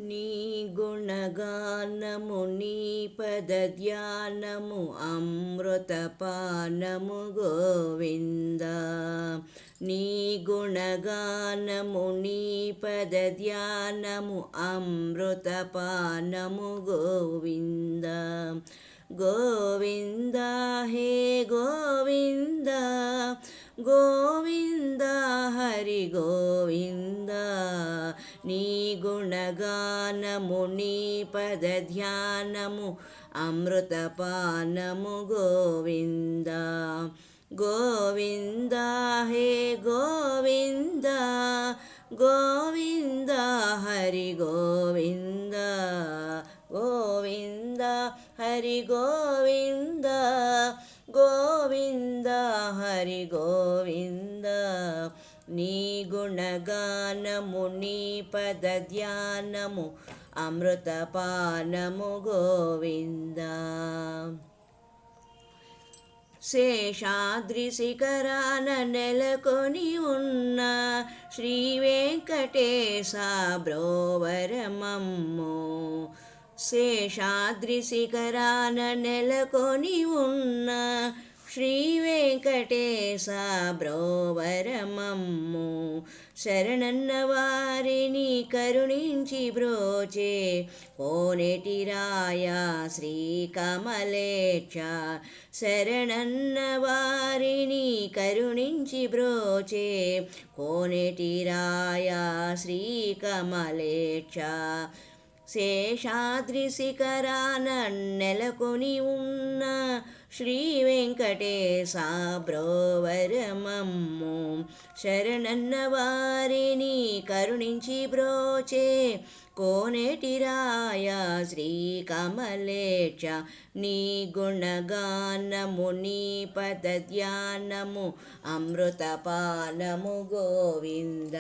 నీ గుణగానము నీ పదధ్యానము అమృతపానము గోవింద. నీ గుణగానము నీ పదధ్యానము అమృతపానము గోవింద. గోవింద హే గోవింద గోవింద హరి గోవింద. నీ గుణగానము నీ పదధ్యానము అమృతపానము గోవింద. గోవింద హే గోవింద గోవింద హరి గోవింద. గోవింద హరి గోవింద గోవింద హరి గోవింద. నీ గుణగానము నీ పదధ్యానము అమృతపానము గోవింద. శేషాద్రి శిఖరాన నెలకొని ఉన్న శ్రీ వెంకటేశ బ్రోవరమమ్ము. శేషాద్రి శిఖరాన నెలకొని ఉన్న శ్రీ వెంకటేశ బ్రోవరమమ్ము. శరణన్న వారిని కరుణించి బ్రోచే కోనేటి రాయ శ్రీ కమలేక్ష. శరణన్న వారిని కరుణించి బ్రోచే కోనేటి రాయ శ్రీ కమలేక్ష. శేషాద్రి శిఖరాన నెలకొని ఉన్న శ్రీ వెంకటేశ బ్రోవరమమ్ము. శరణన్న వారిని కరుణించి బ్రోచే కోనేటి రాయ శ్రీ కమలేక్ష. నీ గుణగానము నీ పదధ్యానము అమృతపానము గోవింద.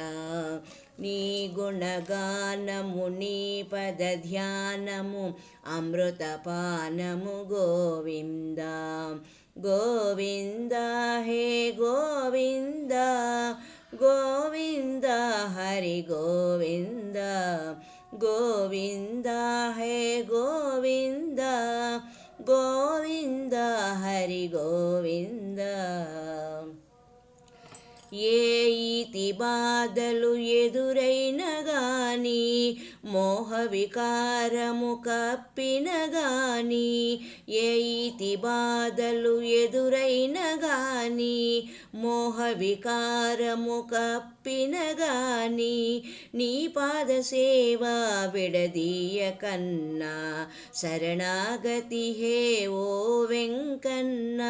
నీ గుణగానము నీ పదధ్యానము అమృతపానము గోవింద. గోవింద హే గోవింద గోవింద హరి గోవింద. గోవింద హే గోవింద గోవింద హరి గోవింద. ఏ ఈతి బాధలు ఎదురైన గాని మోహ వికారము కప్పిన గాని. ఏ ఈతి బాధలు ఎదురైన గాని మోహ వికారము కప్పిన గాని. నీ పాద సేవ విడదీయ కన్నా శరణాగతి హే ఓ వెంకన్న.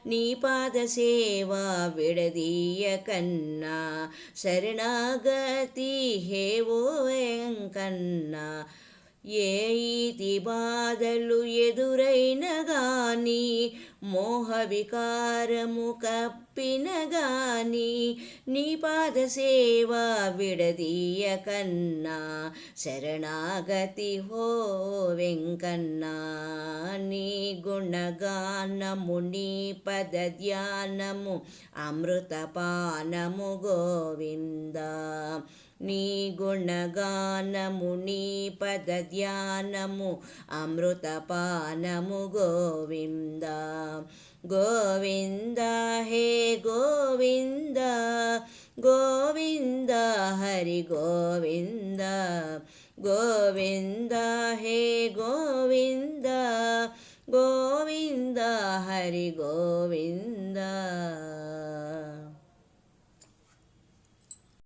నీ పాద సేవ విడదీయ కన్నా శరణాగతి హే ఓ వెంకన్న. ఏ ఈతి బాధలు ఎదురైన గాని మోహ వికారము కప్పిన గాని. నీ పాద సేవ విడదీయ కన్నా శరణాగతి హో వెంకన్న. నీ గుణగానము నీ పదధ్యానము అమృతపానము గోవింద. నీ గుణగానము నీ పదధ్యానము అమృతపానము గోవింద. గోవింద హే గోవింద గోవింద హరి గోవింద. గోవింద హే గోవింద గోవింద హరి గోవింద.